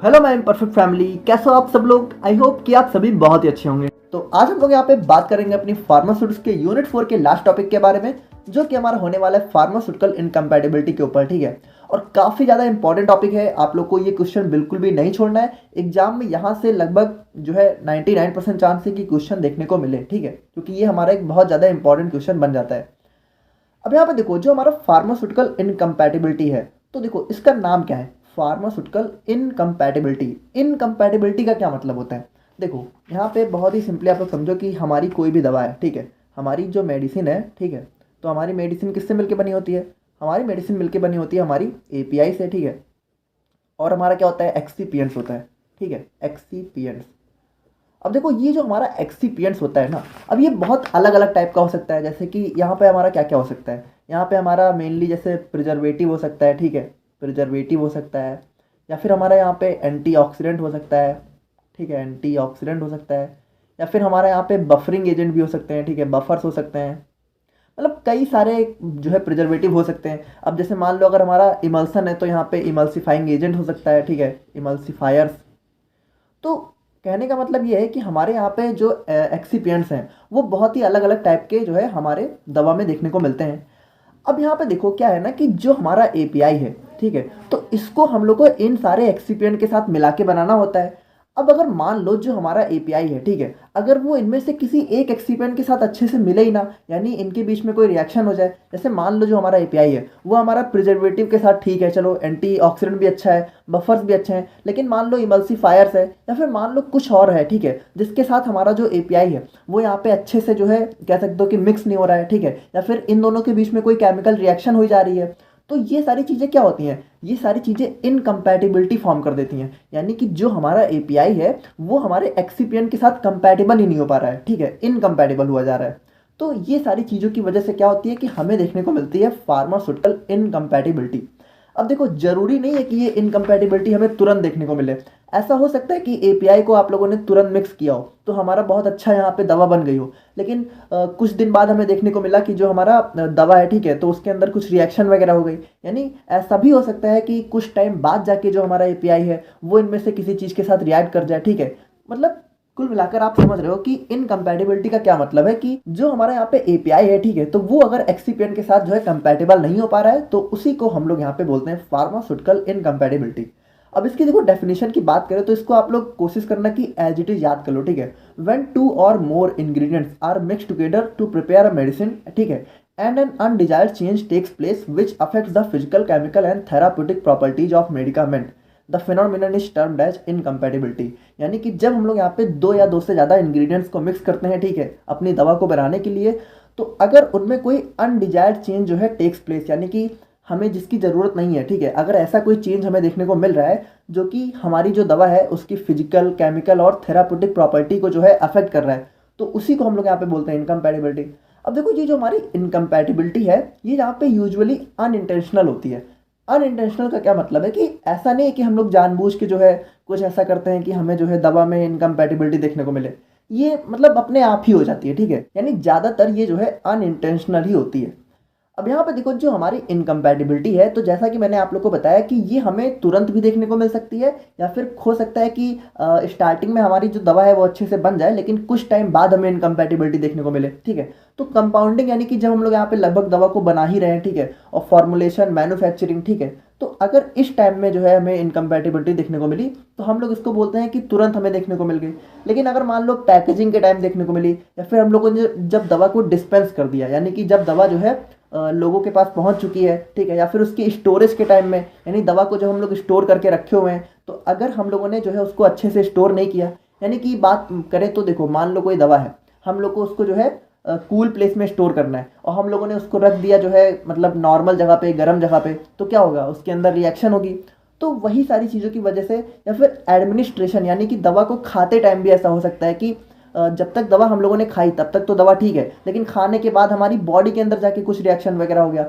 Hello my perfect family, कैसे हो आप सब लोग। आई होप कि आप सभी बहुत ही अच्छे होंगे। तो आज हम लोग यहाँ पे बात करेंगे अपनी फार्मास्यूटिक्स के यूनिट 4 के लास्ट टॉपिक के बारे में, जो कि हमारा होने वाला है फार्मास्यूटिकल इनकम्पैटिबिलिटी के ऊपर। ठीक है, और काफ़ी ज़्यादा इंपॉर्टेंट टॉपिक है। आप लोग को ये क्वेश्चन बिल्कुल भी नहीं छोड़ना है। एग्जाम में यहाँ से लगभग जो है 99% चांस है कि क्वेश्चन देखने को मिले। ठीक है, क्योंकि ये हमारा एक बहुत ज़्यादा इंपॉर्टेंट क्वेश्चन बन जाता है। अब यहाँ पे देखो, जो हमारा फार्मास्यूटिकल इनकम्पैटिबिलिटी है, तो देखो इसका नाम क्या है, फार्मास्यूटिकल इनकम्पैटिबिलिटी। इनकम्पैटिबिलिटी का क्या मतलब होता है, देखो यहाँ पे बहुत ही सिंपली आप लोग समझो कि हमारी कोई भी दवा है, ठीक है, हमारी जो मेडिसिन है, ठीक है, तो हमारी मेडिसिन किससे मिलकर बनी होती है, हमारी मेडिसिन मिलकर बनी होती है हमारी एपीआई से, ठीक है। और हमारा क्या होता है, एक्सीपियंट्स होता है, ठीक है, एक्सीपियंट्स। अब देखो ये जो हमारा एक्सीपियंट्स होता है ना, अब ये बहुत अलग अलग टाइप का हो सकता है। जैसे कि यहाँ पे हमारा क्या क्या हो सकता है, यहाँ पे हमारा मेनली जैसे प्रिजर्वेटिव हो सकता है, ठीक है, प्रिजर्वेटिव हो सकता है, या फिर हमारा यहाँ पे एंटीऑक्सीडेंट हो सकता है, ठीक है, एंटीऑक्सीडेंट हो सकता है, या फिर हमारा यहाँ पे बफरिंग एजेंट भी हो सकते हैं, ठीक है, बफर्स हो सकते हैं। मतलब कई सारे जो है प्रिजर्वेटिव हो सकते हैं। अब जैसे मान लो अगर हमारा इमल्सन है तो यहाँ पे इमल्सिफाइंग एजेंट हो सकता है, ठीक है, इमल्सिफायर्स। तो कहने का मतलब ये है कि हमारे यहाँ पे जो एक्सिपिएंट्स हैं वो बहुत ही अलग अलग टाइप के जो है हमारे दवा में देखने को मिलते हैं। अब यहाँ पे देखो क्या है ना कि जो हमारा एपीआई है, ठीक है, तो इसको हम लोग को इन सारे एक्सिपिएंट के साथ मिला के बनाना होता है। अब अगर मान लो जो हमारा एपीआई है, ठीक है, अगर वो इनमें से किसी एक एक्सिपिएंट के साथ अच्छे से मिले ही ना, यानी इनके बीच में कोई रिएक्शन हो जाए। जैसे मान लो जो हमारा एपीआई है वो हमारा प्रिजर्वेटिव के साथ ठीक है, चलो एंटीऑक्सीडेंट भी अच्छा है, बफर्स भी अच्छे हैं, लेकिन मान लो इमल्सिफायर्स है या फिर मान लो कुछ और है, ठीक है, जिसके साथ हमारा जो एपीआई है वो यहाँ पे अच्छे से जो है कह सकते हो कि मिक्स नहीं हो रहा है, ठीक है, या फिर इन दोनों के बीच में कोई केमिकल रिएक्शन हो जा रही है। तो ये सारी चीज़ें क्या होती हैं, ये सारी चीज़ें इनकम्पैटिबिलिटी फॉर्म कर देती हैं। यानी कि जो हमारा एपीआई है वो हमारे एक्सिपिएंट के साथ कंपैटिबल ही नहीं हो पा रहा है, ठीक है, इनकम्पैटिबल हुआ जा रहा है। तो ये सारी चीज़ों की वजह से क्या होती है कि हमें देखने को मिलती है फार्मास्यूटिकल इनकम्पैटिबिलिटी। अब देखो जरूरी नहीं है कि ये इनकम्पैटिबिलिटी हमें तुरंत देखने को मिले। ऐसा हो सकता है कि एपीआई को आप लोगों ने तुरंत मिक्स किया हो तो हमारा बहुत अच्छा यहाँ पे दवा बन गई हो, लेकिन कुछ दिन बाद हमें देखने को मिला कि जो हमारा दवा है, ठीक है, तो उसके अंदर कुछ रिएक्शन वगैरह हो गई। यानी ऐसा भी हो सकता है कि कुछ टाइम बाद जाके जो हमारा एपीआई है वो इनमें से किसी चीज़ के साथ रिएक्ट कर जाए, ठीक है। मतलब कुल मिलाकर आप समझ रहे हो कि इनकम्पैटिबिलिटी का क्या मतलब है कि जो हमारे यहाँ पे एपीआई है, ठीक है, तो वो अगर एक्सिपिएंट के साथ जो है कंपैटिबल नहीं हो पा रहा है तो उसी को हम लोग यहाँ पे बोलते हैं फार्मास्यूटिकल इनकम्पैटिबिलिटी। अब इसकी देखो डेफिनेशन की बात करें तो इसको आप लोग कोशिश करना कि एज इट इज याद कर लो, ठीक है। When two or more ingredients are mixed together to prepare a medicine, ठीक है, and an undesired change takes place which affects the physical, chemical and therapeutic properties of medicament, the phenomenon is termed as incompatibility. यानी कि जब हम लोग यहाँ पे दो या दो से ज़्यादा इंग्रेडिएंट्स को मिक्स करते हैं, ठीक है, अपनी दवा को बनाने के लिए, तो अगर उनमें कोई अनडिजायर्ड चेंज जो है टेक्स प्लेस, यानी कि हमें जिसकी ज़रूरत नहीं है, ठीक है, अगर ऐसा कोई चेंज हमें देखने को मिल रहा है जो कि हमारी जो दवा है उसकी फिजिकल, केमिकल और थेराप्यूटिक प्रॉपर्टी को जो है अफेक्ट कर रहा है, तो उसी को हम लोग यहाँ पे बोलते हैं इनकम्पैटिबिलिटी। अब देखो ये जो हमारी इनकम्पैटिबिलिटी है ये यहाँ पे यूजुअली अनइंटेंशनल होती है। अनइंटेंशनल का क्या मतलब है कि ऐसा नहीं है कि हम लोग जानबूझ के जो है कुछ ऐसा करते हैं कि हमें जो है दवा में इनकम्पैटिबिलिटी देखने को मिले। ये मतलब अपने आप ही हो जाती है, ठीक है, यानी ज़्यादातर ये जो है अनइंटेंशनल ही होती है। अब यहाँ पे देखो जो हमारी इनकम्पैटिबिलिटी है, तो जैसा कि मैंने आप लोग को बताया कि ये हमें तुरंत भी देखने को मिल सकती है, या फिर हो सकता है कि स्टार्टिंग में हमारी जो दवा है वो अच्छे से बन जाए लेकिन कुछ टाइम बाद हमें इनकम्पैटिबिलिटी देखने को मिले, ठीक है। तो कंपाउंडिंग यानी कि जब हम लोग यहाँ पे लगभग दवा को बना ही रहे हैं, ठीक है, और फॉर्मुलेशन, मैन्युफैक्चरिंग, ठीक है, तो अगर इस टाइम में जो है हमें इनकम्पैटिबिलिटी देखने को मिली तो हम लोग इसको बोलते हैं कि तुरंत हमें देखने को मिल गई। लेकिन अगर मान लो पैकेजिंग के टाइम देखने को मिली, या फिर हम लोगों ने जब दवा को डिस्पेंस कर दिया, यानी कि जब दवा जो है लोगों के पास पहुंच चुकी है, ठीक है, या फिर उसकी स्टोरेज के टाइम में, यानी दवा को जब हम लोग स्टोर करके रखे हुए हैं, तो अगर हम लोगों ने जो है उसको अच्छे से स्टोर नहीं किया, यानी कि बात करें तो देखो मान लो कोई दवा है, हम लोग को उसको जो है कूल प्लेस में स्टोर करना है और हम लोगों ने उसको रख दिया जो है मतलब नॉर्मल जगह पे, गर्म जगह पे, तो क्या होगा, उसके अंदर रिएक्शन होगी। तो वही सारी चीज़ों की वजह से, या फिर एडमिनिस्ट्रेशन, यानी कि दवा को खाते टाइम भी ऐसा हो सकता है कि जब तक दवा हम लोगों ने खाई तब तक तो दवा ठीक है, लेकिन खाने के बाद हमारी बॉडी के अंदर जाके कुछ रिएक्शन वगैरह हो गया।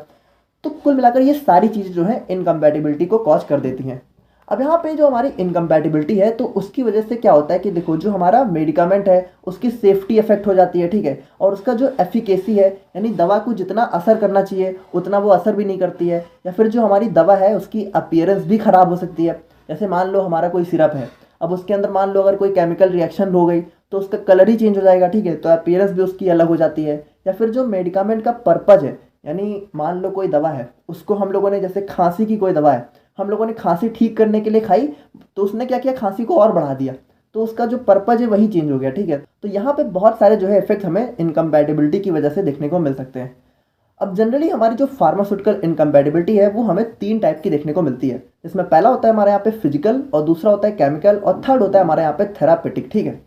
तो कुल मिलाकर ये सारी चीज़ें जो है इनकम्पैटिबिलिटी को कॉज कर देती हैं। अब यहाँ पे जो हमारी इनकम्पैटिबिलिटी है तो उसकी वजह से क्या होता है कि देखो जो हमारा मेडिकामेंट है उसकी सेफ्टी इफेक्ट हो जाती है, ठीक है, और उसका जो एफिकेसी है, यानी दवा को जितना असर करना चाहिए उतना वो असर भी नहीं करती है, या फिर जो हमारी दवा है उसकी अपीयरेंस भी खराब हो सकती है। जैसे मान लो हमारा कोई सिरप है, अब उसके अंदर मान लो अगर कोई केमिकल रिएक्शन हो गई तो उसका कलर ही चेंज हो जाएगा, ठीक है, तो अपीयरेंस भी उसकी अलग हो जाती है। या फिर जो मेडिकामेंट का पर्पज है, यानी मान लो कोई दवा है, उसको हम लोगों ने, जैसे खांसी की कोई दवा है, हम लोगों ने खांसी ठीक करने के लिए खाई, तो उसने क्या किया, खांसी को और बढ़ा दिया, तो उसका जो पर्पज है वही चेंज हो गया, ठीक है। तो यहाँ पे बहुत सारे जो है इफेक्ट हमें इनकम्पैटिबिलिटी की वजह से देखने को मिल सकते हैं। अब जनरली हमारी जो फार्मास्यूटिकल इनकम्पैटिबिलिटी है वो हमें 3 टाइप की देखने को मिलती है, जिसमें पहला होता है हमारे यहाँ पे फिजिकल, और दूसरा होता है केमिकल, और थर्ड होता है हमारे यहाँ पे थेरापेटिक, ठीक है।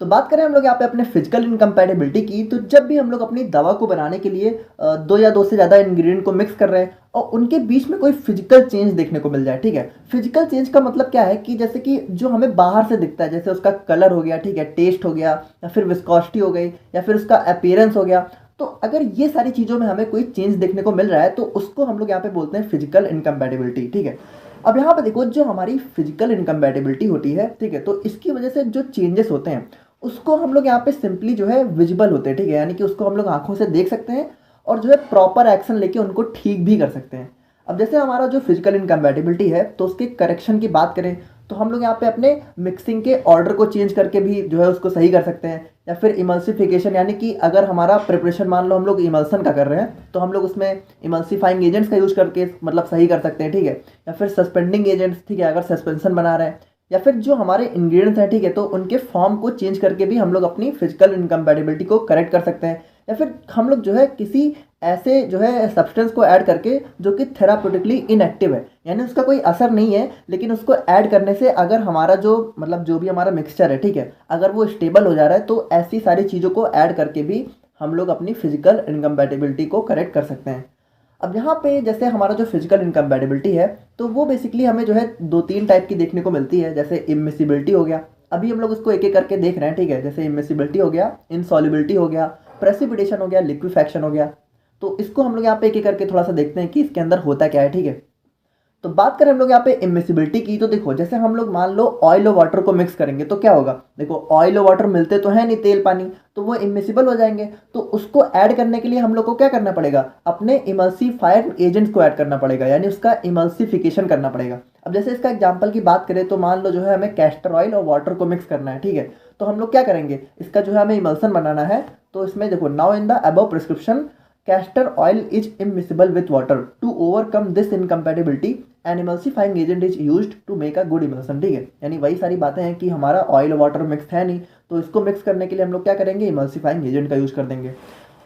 तो बात करें हम लोग यहाँ पे अपने फिजिकल इनकम्पैटिबिलिटी की, तो जब भी हम लोग अपनी दवा को बनाने के लिए दो या दो से ज़्यादा इंग्रेडिएंट को मिक्स कर रहे हैं और उनके बीच में कोई फिजिकल चेंज देखने को मिल जाए, ठीक है। फिजिकल चेंज का मतलब क्या है कि जैसे कि जो हमें बाहर से दिखता है, जैसे उसका कलर हो गया, ठीक है, टेस्ट हो गया, या फिर विस्कोसिटी हो गई, या फिर उसका अपीयरेंस हो गया, तो अगर ये सारी चीज़ों में हमें कोई चेंज देखने को मिल रहा है तो उसको हम लोग यहाँ पे बोलते हैं फिजिकल इनकम्पैटिबिलिटी, ठीक है। अब यहाँ पे देखो, जो हमारी फिजिकल इनकम्पैटिबिलिटी होती है, ठीक है, तो इसकी वजह से जो चेंजेस होते हैं उसको हम लोग यहाँ पे सिंपली जो है विजिबल होते हैं, ठीक है, यानी कि उसको हम लोग आंखों से देख सकते हैं और जो है प्रॉपर एक्शन लेके उनको ठीक भी कर सकते हैं। अब जैसे हमारा जो फिजिकल इनकम्पैटिबिलिटी है, तो उसके करेक्शन की बात करें तो हम लोग यहाँ पे अपने मिक्सिंग के ऑर्डर को चेंज करके भी जो है उसको सही कर सकते हैं। या फिर इमल्सिफिकेशन, यानी कि अगर हमारा प्रिपरेशन मान लो हम लोग इमल्सन का कर रहे हैं तो हम लोग उसमें इमल्सिफाइंग एजेंट्स का यूज करके मतलब सही कर सकते हैं, ठीक है। या फिर सस्पेंडिंग एजेंट्स, ठीक है, अगर सस्पेंशन बना रहे हैं, या फिर जो हमारे इंग्रेडिएंट्स हैं, ठीक है, तो उनके फॉर्म को चेंज करके भी हम लोग अपनी फिजिकल इनकम्पैटिबिलिटी को करेक्ट कर सकते हैं। या फिर हम लोग जो है किसी ऐसे जो है सब्सटेंस को ऐड करके जो कि थेराप्यूटिकली इनएक्टिव है, यानी उसका कोई असर नहीं है, लेकिन उसको ऐड करने से अगर हमारा जो मतलब जो भी हमारा मिक्सचर है, ठीक है, अगर वो स्टेबल हो जा रहा है, तो ऐसी सारी चीज़ों को ऐड करके भी हम लोग अपनी फिजिकल इनकम्पैटिबिलिटी को करेक्ट कर सकते हैं। अब यहाँ पे जैसे हमारा जो फिजिकल इनकम्पैटिबिलिटी है, तो वो बेसिकली हमें जो है 2-3 टाइप की देखने को मिलती है। जैसे इमिसिबिलिटी हो गया, अभी हम लोग उसको एक एक करके देख रहे हैं, ठीक है। जैसे इमिसिबिलिटी हो गया, इनसॉल्युबिलिटी हो गया, प्रेसिपिटेशन हो गया, लिक्विफैक्शन हो गया। तो इसको हम लोग यहाँ पे एक एक करके थोड़ा सा देखते हैं कि इसके अंदर होता क्या है, ठीक है। तो बात करें हम लोग यहाँ पे इमिसिबिलिटी की, तो देखो जैसे हम लोग मान लो ऑयल और वाटर को मिक्स करेंगे तो क्या होगा, देखो ऑयल और वाटर मिलते तो है नहीं, तेल पानी, तो वो इमिसिबल हो जाएंगे। तो उसको ऐड करने के लिए हम लोग को क्या करना पड़ेगा, अपने इमल्सीफायर एजेंट को ऐड करना पड़ेगा, यानी उसका इमल्सिफिकेशन करना पड़ेगा। अब जैसे इसका एग्जाम्पल की बात करें तो मान लो जो है हमें कैस्टर ऑयल और वाटर को मिक्स करना है, ठीक है। तो हम लोग क्या करेंगे, इसका जो है हमें इमल्सन बनाना है, तो इसमें देखो, now in the above prescription castor oil is immiscible with water to overcome this incompatibility an emulsifying agent is used to make a good emulsion, ठीक है। यानी वही सारी बातें हैं कि हमारा ऑयल और वाटर मिक्स है नहीं, तो इसको मिक्स करने के लिए हम लोग क्या करेंगे, इमल्सिफाइंग एजेंट का यूज कर देंगे।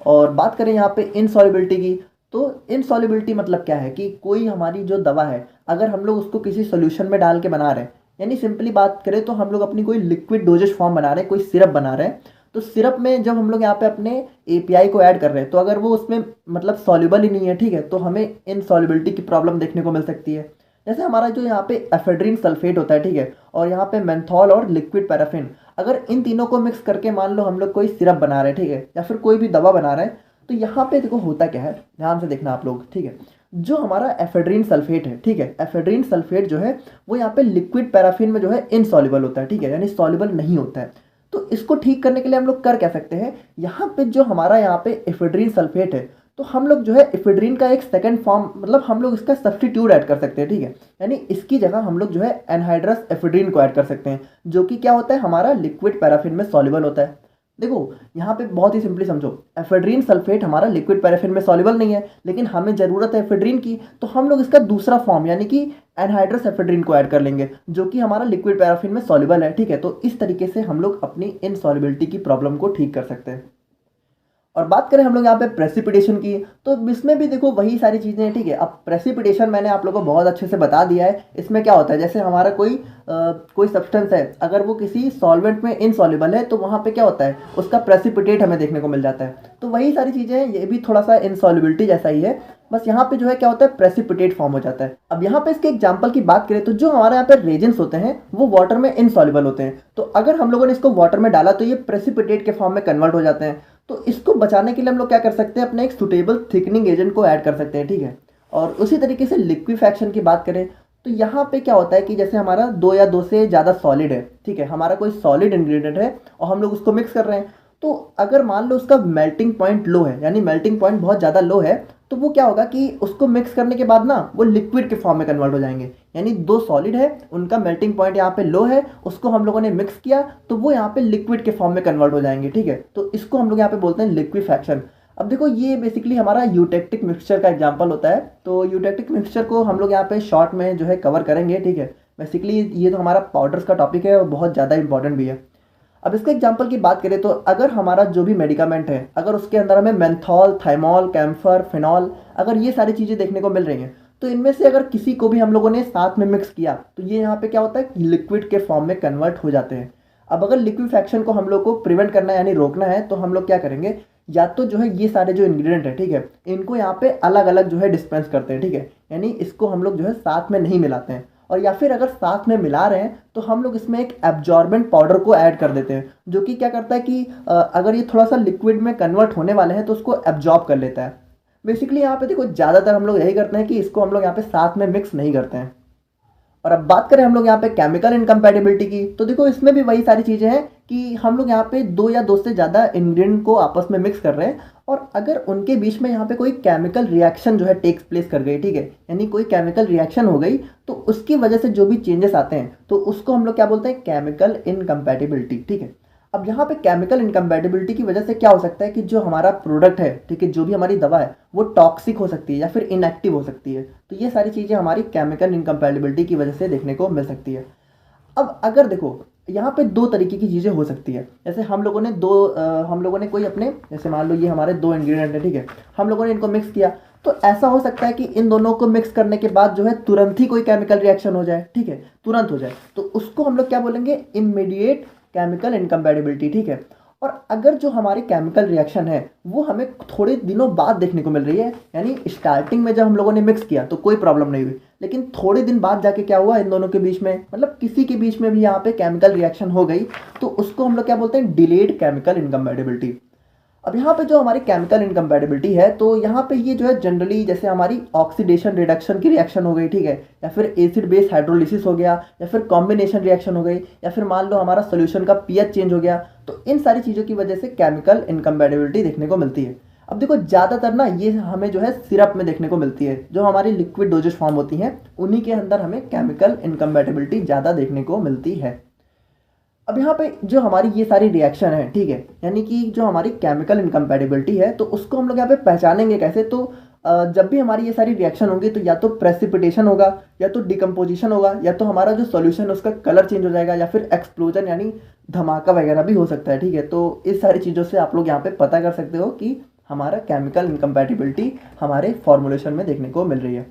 और बात करें यहाँ पे इनसॉल्युबिलिटी की, तो इनसॉल्युबिलिटी मतलब क्या है कि कोई हमारी जो दवा है अगर हम लोग उसको किसी सोल्यूशन में डाल के बना रहे हैं, यानी सिंपली बात करें तो हम लोग अपनी कोई लिक्विड डोजेज फॉर्म बना रहे हैं, कोई सिरप बना रहे हैं, तो सिरप में जब हम लोग यहाँ पे अपने एपीआई को ऐड कर रहे हैं तो अगर वो उसमें मतलब सॉल्युबल ही नहीं है, ठीक है, तो हमें इनसॉल्युबिलिटी की प्रॉब्लम देखने को मिल सकती है। जैसे हमारा जो यहाँ पे एफेड्रिन सल्फेट होता है, ठीक है, और यहाँ पे मेंथॉल और लिक्विड पैराफिन, अगर इन तीनों को मिक्स करके मान लो हम लोग कोई सिरप बना रहे हैं, ठीक है, या फिर कोई भी दवा बना रहे हैं, तो यहाँ पे देखो होता क्या है, ध्यान से देखना आप लोग, ठीक है। जो हमारा एफेड्रिन सल्फेट है, ठीक है, एफेड्रिन सल्फेट जो है वो यहाँ पे लिक्विड पैराफिन में जो है इनसॉल्युबल होता है, ठीक है, यानी सॉल्युबल नहीं होता है। तो इसको ठीक करने के लिए हम लोग कर क्या सकते हैं, यहाँ पे जो हमारा यहाँ पे एफेड्रिन सल्फेट है, तो हम लोग जो है एफेड्रिन का एक सेकंड फॉर्म मतलब हम लोग इसका सब्स्टिट्यूट ऐड कर सकते हैं, ठीक है। यानी इसकी जगह हम लोग जो है एनहाइड्रस एफेड्रिन को ऐड कर सकते हैं, जो कि क्या होता है, हमारा लिक्विड पैराफिन में सॉल्युबल होता है। देखो यहाँ पे बहुत ही सिंपली समझो, एफेड्रिन सल्फेट हमारा लिक्विड पैराफिन में सॉल्युबल नहीं है, लेकिन हमें ज़रूरत है एफेड्रिन की, तो हम लोग इसका दूसरा फॉर्म यानी कि एनहाइड्रस एफेड्रिन को ऐड कर लेंगे, जो कि हमारा लिक्विड पैराफिन में सॉल्युबल है, ठीक है। तो इस तरीके से हम लोग अपनी इनसॉल्युबिलिटी की प्रॉब्लम को ठीक कर सकते हैं। और बात करें हम लोग यहाँ पे प्रेसिपिटेशन की, तो इसमें भी देखो वही सारी चीज़ें हैं, ठीक है। अब प्रेसिपिटेशन मैंने आप लोगों को बहुत अच्छे से बता दिया है। इसमें क्या होता है, जैसे हमारा कोई सब्सटेंस है, अगर वो किसी सॉल्वेंट में इनसॉल्युबल है तो वहाँ पे क्या होता है, उसका प्रेसिपिटेट हमें देखने को मिल जाता है। तो वही सारी चीज़ें हैं, ये भी थोड़ा सा इनसॉल्युबिलिटी जैसा ही है, बस यहाँ पे जो है क्या होता है, प्रेसिपिटेट फॉर्म हो जाता है। अब यहाँ पे इसके एग्जांपल की बात करें तो जो हमारे यहाँ पे रेजेंट्स होते हैं वो वाटर में इनसॉल्युबल होते हैं, तो अगर हम लोगों ने इसको वाटर में डाला तो ये प्रेसिपिटेट के फॉर्म में कन्वर्ट हो जाते हैं। तो इसको बचाने के लिए हम लोग क्या कर सकते हैं, अपने एक सुटेबल थिकनिंग एजेंट को ऐड कर सकते हैं, ठीक है। और उसी तरीके से लिक्विफैक्शन की बात करें तो यहाँ पे क्या होता है कि जैसे हमारा 2 या 2 से ज़्यादा सॉलिड है, ठीक है, हमारा कोई सॉलिड इंग्रेडिएंट है और हम लोग उसको मिक्स कर रहे हैं, तो अगर मान लो उसका मेल्टिंग पॉइंट लो है, यानी मेल्टिंग पॉइंट बहुत ज़्यादा लो है, तो वो क्या होगा कि उसको मिक्स करने के बाद ना वो लिक्विड के फॉर्म में कन्वर्ट हो जाएंगे। यानी दो सॉलिड है, उनका मेल्टिंग पॉइंट यहाँ पे लो है, उसको हम लोगों ने मिक्स किया तो वो यहाँ पे लिक्विड के फॉर्म में कन्वर्ट हो जाएंगे। ठीक है, तो इसको हम लोग यहाँ पे बोलते हैं लिक्विफैक्शन। अब देखो ये बेसिकली हमारा यूटेक्टिक मिक्सचर का एग्जांपल होता है। तो यूटेक्टिक मिक्सचर को हम लोग यहाँ पे शॉर्ट में जो है कवर करेंगे। ठीक है, बेसिकली ये तो हमारा पाउडर्स का टॉपिक है और बहुत ज़्यादा इंपॉर्टेंट भी है। अब इसके एग्जांपल की बात करें तो अगर हमारा जो भी मेडिकामेंट है, अगर उसके अंदर हमें मेंथॉल, थाइमोल, कैम्फर, फिनॉल, अगर ये सारी चीज़ें देखने को मिल रही हैं, तो इनमें से अगर किसी को भी हम लोगों ने साथ में मिक्स किया तो ये यहाँ पे क्या होता है, लिक्विड के फॉर्म में कन्वर्ट हो जाते हैं। अब अगर लिक्विफैक्शन को हम लोग को प्रिवेंट करना है यानी रोकना है, तो हम लोग क्या करेंगे, या तो जो है ये सारे जो इंग्रेडिएंट है, ठीक है, इनको यहाँ पे अलग अलग जो है डिस्पेंस करते हैं। ठीक है, यानी इसको हम लोग जो है साथ में नहीं मिलाते हैं, और या फिर अगर साथ में मिला रहे हैं तो हम लोग इसमें एक एब्जॉर्बेंट पाउडर को ऐड कर देते हैं, जो कि क्या करता है कि अगर ये थोड़ा सा लिक्विड में कन्वर्ट होने वाले हैं तो उसको एब्जॉर्ब कर लेता है। बेसिकली यहाँ पे देखो ज़्यादातर हम लोग यही करते हैं कि इसको हम लोग यहाँ पे साथ में मिक्स नहीं करते हैं। और अब बात करें हम लोग यहाँ पे केमिकल इनकम्पैटिबिलिटी की, तो देखो इसमें भी वही सारी चीज़ें हैं कि हम लोग यहाँ पे दो या दो से ज़्यादा इंग्रेडिएंट को आपस में मिक्स कर रहे हैं, और अगर उनके बीच में यहाँ पे कोई केमिकल रिएक्शन जो है टेक्स प्लेस कर गई, ठीक है, यानी कोई केमिकल रिएक्शन हो गई, तो उसकी वजह से जो भी चेंजेस आते हैं तो उसको हम लोग क्या बोलते हैं, केमिकल इनकम्पैटिबिलिटी। ठीक है, अब यहाँ पे केमिकल इनकम्पैटिबिलिटी की वजह से क्या हो सकता है कि जो हमारा प्रोडक्ट है, ठीक है, जो भी हमारी दवा है वो टॉक्सिक हो सकती है या फिर इनएक्टिव हो सकती है। तो ये सारी चीज़ें हमारी केमिकल इनकम्पैटिबिलिटी की वजह से देखने को मिल सकती है। अब अगर देखो यहाँ पे दो तरीके की चीज़ें हो सकती है, जैसे हम लोगों ने हम लोगों ने कोई अपने, जैसे मान लो ये हमारे दो इंग्रेडिएंट है, ठीक है, हम लोगों ने इनको मिक्स किया, तो ऐसा हो सकता है कि इन दोनों को मिक्स करने के बाद जो है तुरंत ही कोई केमिकल रिएक्शन हो जाए, ठीक है, तुरंत हो जाए, तो उसको हम लोग क्या बोलेंगे, इमीडिएट केमिकल इनकम्पैटिबिलिटी। ठीक है, और अगर जो हमारी केमिकल रिएक्शन है वो हमें थोड़े दिनों बाद देखने को मिल रही है, यानी स्टार्टिंग में जब हम लोगों ने मिक्स किया तो कोई प्रॉब्लम नहीं हुई, लेकिन थोड़े दिन बाद जाके क्या हुआ, इन दोनों के बीच में, मतलब किसी के बीच में भी यहाँ पे केमिकल रिएक्शन हो गई, तो उसको हम लोग क्या बोलते हैं, डिलेड केमिकल इनकम्पैटिबिलिटी। अब यहाँ पे जो हमारी केमिकल इनकम्पैटिबिलिटी है, तो यहाँ पे ये जो है जनरली जैसे हमारी ऑक्सीडेशन रिडक्शन की रिएक्शन हो गई, ठीक है, या फिर एसिड बेस हाइड्रोलिसिस हो गया, या फिर कॉम्बिनेशन रिएक्शन हो गई, या फिर मान लो हमारा सोल्यूशन का पीएच चेंज हो गया, तो इन सारी चीज़ों की वजह से केमिकल इनकम्पैटिबिलिटी देखने को मिलती है। अब देखो ज़्यादातर ना ये हमें जो है सिरप में देखने को मिलती है, जो हमारी लिक्विड डोजेज फॉर्म होती हैं उन्हीं के अंदर हमें केमिकल इनकम्पैटिबिलिटी ज़्यादा देखने को मिलती है। अब यहाँ पे जो हमारी ये सारी रिएक्शन है, ठीक है, यानी कि जो हमारी केमिकल इनकम्पैटिबिलिटी है, तो उसको हम लोग यहाँ पे पहचानेंगे कैसे, तो जब भी हमारी ये सारी रिएक्शन होंगी तो या तो प्रेसिपिटेशन होगा, या तो डिकम्पोजिशन होगा, या तो हमारा जो सॉल्यूशन है उसका कलर चेंज हो जाएगा, या फिर एक्सप्लोजन यानी धमाका वगैरह भी हो सकता है। ठीक है, तो इस सारी चीज़ों से आप लोग यहाँ पे पता कर सकते हो कि हमारा केमिकल इनकम्पैटिबिलिटी हमारे फॉर्मुलेशन में देखने को मिल रही है।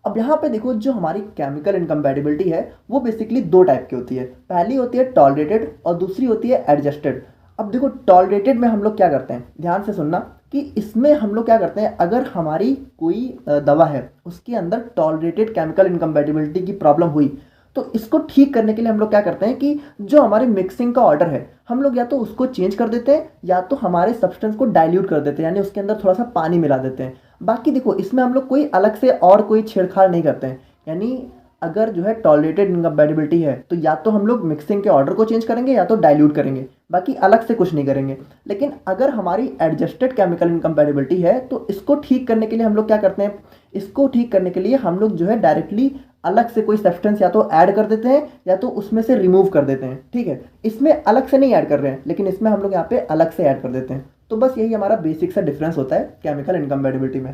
अब यहाँ पे देखो जो हमारी केमिकल इनकम्पैटिबिलिटी है वो बेसिकली दो टाइप की होती है, पहली होती है टॉलरेटेड और दूसरी होती है एडजस्टेड। अब देखो टॉलरेटेड में हम लोग क्या करते हैं, ध्यान से सुनना, कि इसमें हम लोग क्या करते हैं, अगर हमारी कोई दवा है उसके अंदर टॉलरेटेड केमिकल इनकम्पैटिबिलिटी की प्रॉब्लम हुई, तो इसको ठीक करने के लिए हम लोग क्या करते हैं कि जो हमारे मिक्सिंग का ऑर्डर है हम लोग या तो उसको चेंज कर देते हैं, या तो हमारे सब्सटेंस को डाइल्यूट कर देते हैं, यानी उसके अंदर थोड़ा सा पानी मिला देते हैं। बाकी देखो इसमें हम लोग कोई अलग से और कोई छेड़छाड़ नहीं करते हैं, यानी अगर जो है टॉलरेटेड इनकम्पैटिबिलिटी है तो या तो हम लोग मिक्सिंग के ऑर्डर को चेंज करेंगे या तो डाइल्यूट करेंगे, बाकी अलग से कुछ नहीं करेंगे। लेकिन अगर हमारी एडजस्टेड केमिकल इनकम्पैटिबिलिटी है तो इसको ठीक करने के लिए हम लोग क्या करते हैं, इसको ठीक करने के लिए हम लोग जो है डायरेक्टली अलग से कोई सब्सटेंस या तो ऐड कर देते हैं या तो उसमें से रिमूव कर देते हैं। ठीक है, इसमें अलग से नहीं ऐड कर रहे हैं, लेकिन इसमें हम लोग यहाँ पे अलग से ऐड कर देते हैं। तो बस यही हमारा बेसिक सा डिफरेंस होता है केमिकल इनकम्पैटिबिलिटी में।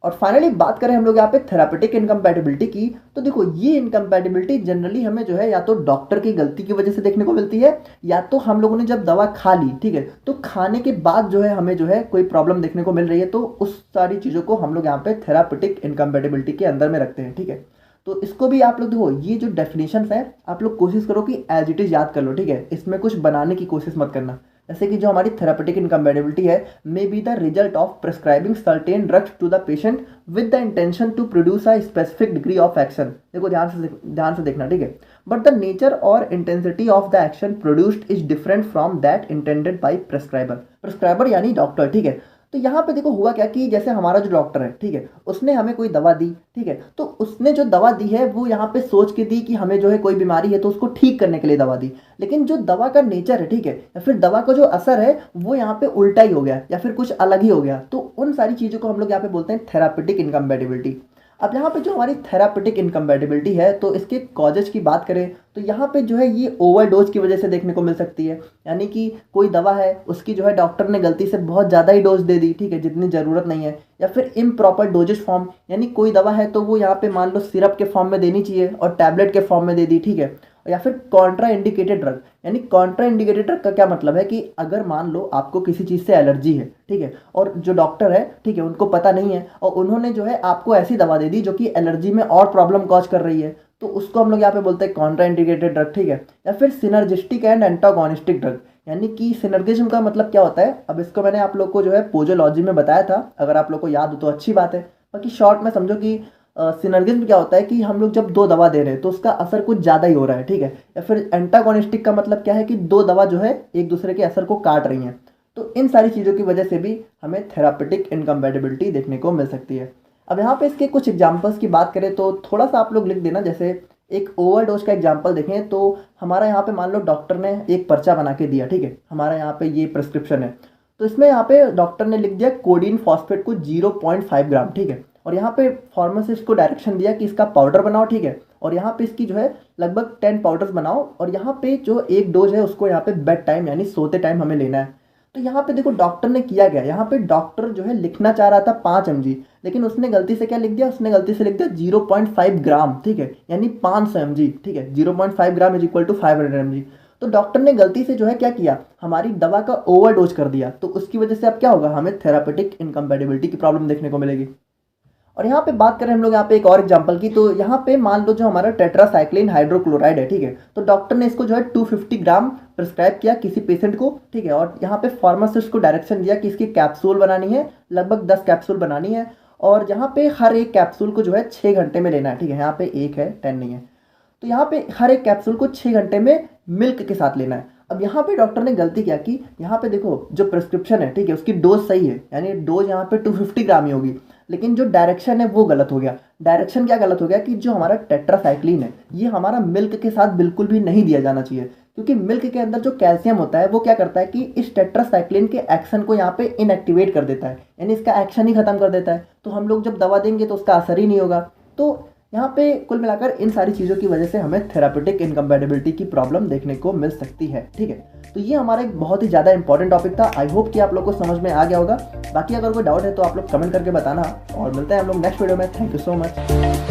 और फाइनली बात करें हम लोग यहाँ पे थेरापेटिक इनकम्पैटिबिलिटी की, तो देखो ये इनकम्पैटिबिलिटी जनरली हमें जो है या तो डॉक्टर की गलती की वजह से देखने को मिलती है, या तो हम लोगों ने जब दवा खा ली, ठीक है, तो खाने के बाद जो है हमें जो है कोई प्रॉब्लम देखने को मिल रही है, तो उस सारी चीज़ों को हम लोग यहाँ पे थेरापेटिक इनकम्पैटिबिलिटी के अंदर में रखते हैं। ठीक है, तो इसको भी आप लोग देखो, ये जो डेफिनेशंस हैं आप लोग कोशिश करो कि एज इट इज़ याद कर लो, ठीक है, इसमें कुछ बनाने की कोशिश मत करना। जैसे कि जो हमारी थेरापेटिक इनकम्पैटिबिलिटी है, may be the result of prescribing certain drugs to the patient with the intention to produce a specific degree of action. देखो ध्यान से देखना, ठीक है, बट द नेचर और intensity of the action produced is different from that intended by prescriber. Prescriber यानी doctor, ठीक है, तो यहाँ पे देखो हुआ क्या कि जैसे हमारा जो डॉक्टर है, ठीक है, उसने हमें कोई दवा दी, ठीक है, तो उसने जो दवा दी है वो यहाँ पे सोच के दी कि हमें जो है कोई बीमारी है तो उसको ठीक करने के लिए दवा दी। लेकिन जो दवा का नेचर है, ठीक है, या फिर दवा का जो असर है वो यहाँ पे उल्टा ही हो गया या फिर कुछ अलग ही हो गया। तो उन सारी चीज़ों को हम लोग यहाँ पे बोलते हैं थेरापेटिक इनकम्पैटिबिलिटी। अब यहाँ पे जो हमारी थेरापेटिक इनकम्पैटिबिलिटी है तो इसके कॉजेज की बात करें तो यहाँ पे जो है ये ओवरडोज की वजह से देखने को मिल सकती है। यानी कि कोई दवा है उसकी जो है डॉक्टर ने गलती से बहुत ज़्यादा ही डोज दे दी, ठीक है, जितनी ज़रूरत नहीं है। या फिर इम्प्रॉपर डोजेज फॉर्म, यानी कोई दवा है तो वो यहाँ पे मान लो सिरप के फॉर्म में देनी चाहिए और टैबलेट के फॉर्म में दे दी, ठीक है। या फिर कॉन्ट्रा इंडिकेटेड ड्रग, यानी कॉन्ट्रा इंडिकेटेड ड्रग का क्या मतलब है कि अगर मान लो आपको किसी चीज़ से एलर्जी है, ठीक है, और जो डॉक्टर है, ठीक है, उनको पता नहीं है और उन्होंने जो है आपको ऐसी दवा दे दी जो कि एलर्जी में और प्रॉब्लम कॉज कर रही है, तो उसको हम लोग यहाँ पे बोलते हैं कॉन्ट्रा इंडिकेटेड ड्रग, ठीक है। या फिर सिनर्जिस्टिक एंड एंटागोनिस्टिक ड्रग, यानी कि सिनर्गिज्म का मतलब क्या होता है, अब इसको मैंने आप लोग को जो है पोजोलॉजी में बताया था, अगर आप लोग को याद हो तो अच्छी बात है। बाकी शॉर्ट में समझो कि सिनर्गिज्म क्या होता है कि हम लोग जब दो दवा दे रहे हैं तो उसका असर कुछ ज़्यादा ही हो रहा है, ठीक है। या फिर एंटागोनिस्टिक का मतलब क्या है कि दो दवा जो है एक दूसरे के असर को काट रही हैं। तो इन सारी चीज़ों की वजह से भी हमें थेरापेटिक इनकम्पैटिबिलिटी देखने को मिल सकती है। अब यहाँ पे इसके कुछ एग्जांपल्स की बात करें तो थोड़ा सा आप लोग लिख देना। जैसे एक ओवरडोज का एग्जांपल देखें तो हमारा यहाँ पे मान लो डॉक्टर ने एक पर्चा बना के दिया, ठीक है, हमारा यहाँ पे ये प्रिस्क्रिप्शन है, तो इसमें यहाँ पे डॉक्टर ने लिख दिया कोडीन फॉस्फेट को 0.5 ग्राम, ठीक है, और यहाँ पे फार्मासिस्ट को डायरेक्शन दिया कि इसका पाउडर बनाओ, ठीक है, और यहाँ पे इसकी जो है लगभग 10 पाउडर्स बनाओ और यहाँ पे जो एक डोज है उसको यहाँ पे बेड टाइम यानी सोते टाइम हमें लेना है। तो यहाँ पे देखो डॉक्टर ने किया गया, यहाँ पे डॉक्टर जो है लिखना चाह रहा था 5 mg, लेकिन उसने गलती से क्या लिख दिया, उसने गलती से लिख दिया 0.5 ग्राम, ठीक है, यानी 500 mg, ठीक है, 0.5 gram is equal to 500 mg। तो डॉक्टर ने गलती से जो है क्या किया, हमारी दवा का ओवरडोज कर दिया। तो उसकी वजह से अब क्या होगा, हमें थेरापेटिक इनकम्पैटिबिलिटी की प्रॉब्लम देखने को मिलेगी। और यहाँ पे बात करें हम लोग यहाँ पे एक और एग्जांपल की, तो यहाँ पे मान लो जो हमारा टेट्रासाइक्लिन हाइड्रोक्लोराइड है, ठीक है, तो डॉक्टर ने इसको जो है 250 ग्राम प्रिस्क्राइब किया किसी पेशेंट को, ठीक है, और यहाँ पे फार्मासिस्ट को डायरेक्शन दिया कि इसकी कैप्सूल बनानी है, लगभग 10 कैप्सूल बनानी है, और यहाँ पे हर एक कैप्सूल को जो है 6 घंटे में लेना है, ठीक है, यहाँ पे 1 है 10 नहीं है, तो यहाँ पे हर एक कैप्सूल को 6 घंटे में मिल्क के साथ लेना है। अब यहाँ पे डॉक्टर ने गलती क्या की, यहाँ पे देखो जो प्रिस्क्रिप्शन है, ठीक है, उसकी डोज सही है, यानी डोज यहाँ पे 250 ग्राम ही होगी, लेकिन जो डायरेक्शन है वो गलत हो गया। डायरेक्शन क्या गलत हो गया कि जो हमारा टेट्रासाइक्लिन है ये हमारा मिल्क के साथ बिल्कुल भी नहीं दिया जाना चाहिए, क्योंकि मिल्क के अंदर जो कैल्शियम होता है वो क्या करता है कि इस टेट्रासाइक्लिन के एक्शन को यहाँ पे इनएक्टिवेट कर देता है, यानी इसका एक्शन ही खत्म कर देता है। तो हम लोग जब दवा देंगे तो उसका असर ही नहीं होगा। तो यहाँ पे कुल मिलाकर इन सारी चीज़ों की वजह से हमें थेरापेटिक इनकम्पैटिबिलिटी की प्रॉब्लम देखने को मिल सकती है, ठीक है। तो ये हमारा एक बहुत ही ज़्यादा इंपॉर्टेंट टॉपिक था। आई होप कि आप लोग को समझ में आ गया होगा। बाकी अगर कोई डाउट है तो आप लोग कमेंट करके बताना और मिलते हैं हम लोग नेक्स्ट वीडियो में। Thank you so much.